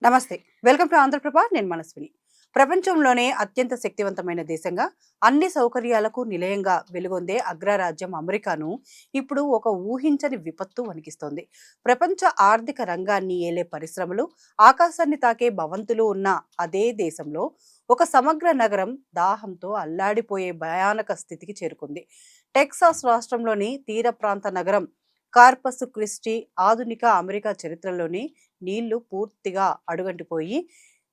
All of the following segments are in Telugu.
నమస్తే. Welcome to Andhra Prabha. నేను మనస్విని. ప్రపంచంలోనే అత్యంత శక్తివంతమైన దేశంగా, అన్ని సౌకర్యాలకు నిలయంగా వెలుగొందే అగ్రరాజ్యం అమెరికాను ఇప్పుడు ఒక ఊహించని విపత్తు వణికిస్తోంది. ప్రపంచ ఆర్థిక రంగాన్ని ఏలే పరిశ్రమలు, ఆకాశాన్ని తాకే భవంతులు ఉన్న అదే దేశంలో ఒక సమగ్ర నగరం దాహంతో అల్లాడిపోయే భయానక స్థితికి చేరుకుంది. టెక్సాస్ రాష్ట్రంలోని తీర ప్రాంత నగరం కార్పస్ క్రిస్టీ ఆధునిక అమెరికా చరిత్రలోని నీళ్లు పూర్తిగా అడుగంటిపోయి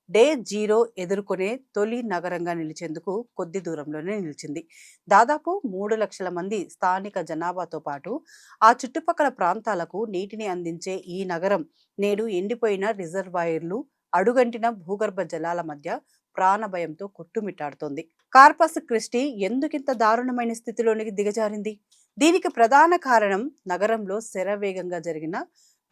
డే జీరో ఎదుర్కొనే తొలి నగరంగా నిలిచేందుకు కొద్ది దూరంలోనే నిలిచింది. దాదాపు 3 లక్షల మంది స్థానిక జనాభాతో పాటు ఆ చుట్టుపక్కల ప్రాంతాలకు నీటిని అందించే ఈ నగరం నేడు ఎండిపోయిన రిజర్వాయర్లు, అడుగంటిన భూగర్భ జలాల మధ్య ప్రాణభయంతో కొట్టుమిట్టాడుతోంది. కార్పస్ క్రిస్టీ ఎందుకింత దారుణమైన స్థితిలోనికి దిగజారింది? దీనికి ప్రధాన కారణం నగరంలో శరవేగంగా జరిగిన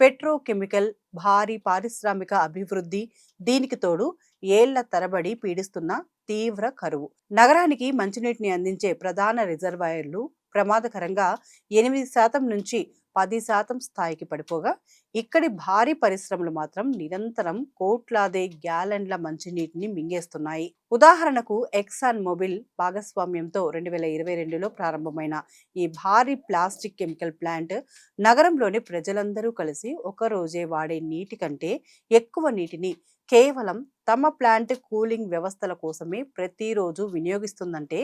పెట్రోకెమికల్ భారీ పారిశ్రామిక అభివృద్ధి. దీనికి తోడు ఏళ్ల తరబడి పీడిస్తున్న తీవ్ర కరువు. నగరానికి మంచినీటిని అందించే ప్రధాన రిజర్వాయర్లు ప్రమాదకరంగా 8% నుంచి 10% స్థాయికి పడిపోగా, ఇక్కడి భారీ పరిశ్రమలు మాత్రం నిరంతరం కోట్లాది గ్యాలన్ల మంచినీటిని మింగేస్తున్నాయి. ఉదాహరణకు ఎక్సాన్ మొబిల్ భాగస్వామ్యంతో 2022లో ప్రారంభమైన ఈ భారీ ప్లాస్టిక్ కెమికల్ ప్లాంట్ నగరంలోని ప్రజలందరూ కలిసి ఒక రోజే వాడే నీటి కంటే ఎక్కువ నీటిని కేవలం తమ ప్లాంట్ కూలింగ్ వ్యవస్థల కోసమే ప్రతిరోజు వినియోగిస్తుందంటే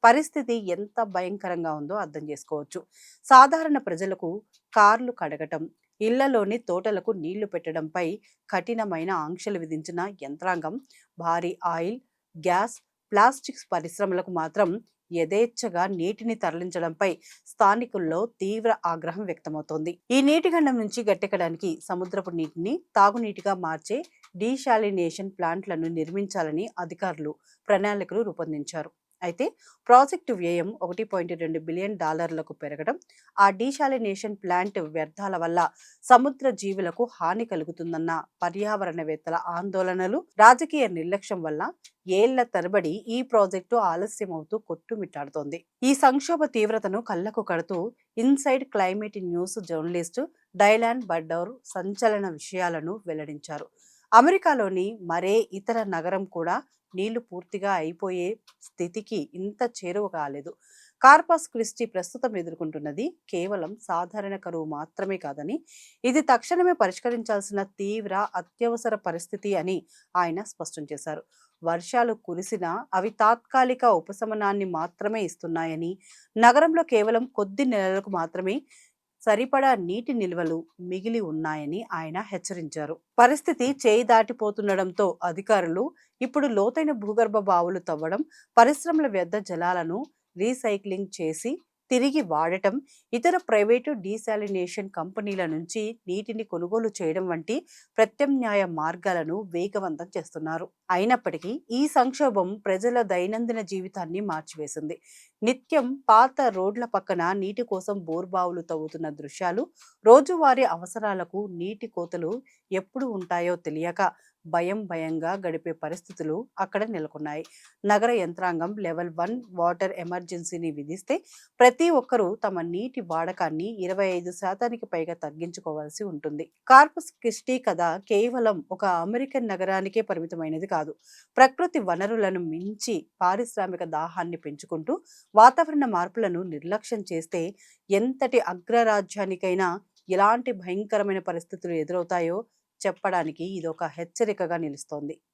పరిస్థితి ఎంత భయంకరంగా ఉందో అర్థం చేసుకోవచ్చు. సాధారణ ప్రజలకు కార్లు కడగటం, ఇళ్లలోని తోటలకు నీళ్లు పెట్టడంపై కఠినమైన ఆంక్షలు విధించిన యంత్రాంగం, భారీ ఆయిల్, గ్యాస్, ప్లాస్టిక్స్ పరిశ్రమలకు మాత్రం యథేచ్ఛగా నీటిని తరలించడంపై స్థానికుల్లో తీవ్ర ఆగ్రహం వ్యక్తమవుతోంది. ఈ నీటి ఖండం నుంచి గట్టెక్కడానికి సముద్రపు నీటిని తాగునీటిగా మార్చే డీశాలినేషన్ ప్లాంట్లను నిర్మించాలని అధికారులు ప్రణాళికలు రూపొందించారు. అయితే ప్రాజెక్టు వ్యయం $1.2 బిలియన్ పెరగడం, ఆ డీశాలినేషన్ ప్లాంట్ వ్యర్థాల వల్ల సముద్ర జీవులకు హాని కలుగుతుందన్న పర్యావరణవేత్తల ఆందోళనలు, రాజకీయ నిర్లక్ష్యం వల్ల ఏళ్ల తరబడి ఈ ప్రాజెక్టు ఆలస్యమవుతూ కొట్టుమిట్టాడుతోంది. ఈ సంక్షోభ తీవ్రతను కళ్లకు కడుతూ Inside Climate News journalist Dylan Baddour సంచలన విషయాలను వెల్లడించారు. అమెరికాలోని మరే ఇతర నగరం కూడా నీళ్లు పూర్తిగా అయిపోయే స్థితికి ఇంత చేరువ కాలేదు. కార్పస్ క్రిస్టీ ప్రస్తుతం ఎదుర్కొంటున్నది కేవలం సాధారణ కరువు మాత్రమే కాదని, ఇది తక్షణమే పరిష్కరించాల్సిన తీవ్ర అత్యవసర పరిస్థితి అని ఆయన స్పష్టం చేశారు. వర్షాలు కురిసినా అవి తాత్కాలిక ఉపశమనాన్ని మాత్రమే ఇస్తున్నాయని, నగరంలో కేవలం కొద్ది నెలలకు మాత్రమే సరిపడా నీటి నిల్వలు మిగిలి ఉన్నాయని ఆయన హెచ్చరించారు. పరిస్థితి చేయి దాటిపోతుండడంతో అధికారులు ఇప్పుడు లోతైన భూగర్భ బావులు తవ్వడం, పరిశ్రమల వ్యర్థ జలాలను రీసైక్లింగ్ చేసి తిరిగి వాడటం, ఇతర ప్రైవేటు డీశాలినేషన్ కంపెనీల నుంచి నీటిని కొనుగోలు చేయడం వంటి ప్రత్యామ్నాయ మార్గాలను వేగవంతం చేస్తున్నారు. అయినప్పటికీ ఈ సంక్షోభం ప్రజల దైనందిన జీవితాన్ని మార్చివేసింది. నిత్యం పాత రోడ్ల పక్కన నీటి కోసం బోర్బావులు తవ్వుతున్న దృశ్యాలు, రోజువారీ అవసరాలకు నీటి కోతలు ఎప్పుడు ఉంటాయో తెలియక భయంగా గడిపే పరిస్థితులు అక్కడ నెలకొన్నాయి. నగర యంత్రాంగం లెవెల్ 1 వాటర్ ఎమర్జెన్సీని విధిస్తే ప్రతి ఒక్కరూ తమ నీటి వాడకాన్ని 25% పైగా తగ్గించుకోవాల్సి ఉంటుంది. కార్పస్ క్రిస్టీ కథ కేవలం ఒక అమెరికన్ నగరానికే పరిమితమైనది కాదు. ప్రకృతి వనరులను మించి పారిశ్రామిక దాహాన్ని పెంచుకుంటూ వాతావరణ మార్పులను నిర్లక్ష్యం చేస్తే ఎంతటి అగ్రరాజ్యానికైనా ఎలాంటి భయంకరమైన పరిస్థితులు ఎదురవుతాయో చెప్పడానికి ఇదొక హెచ్చరికగా నిలుస్తోంది.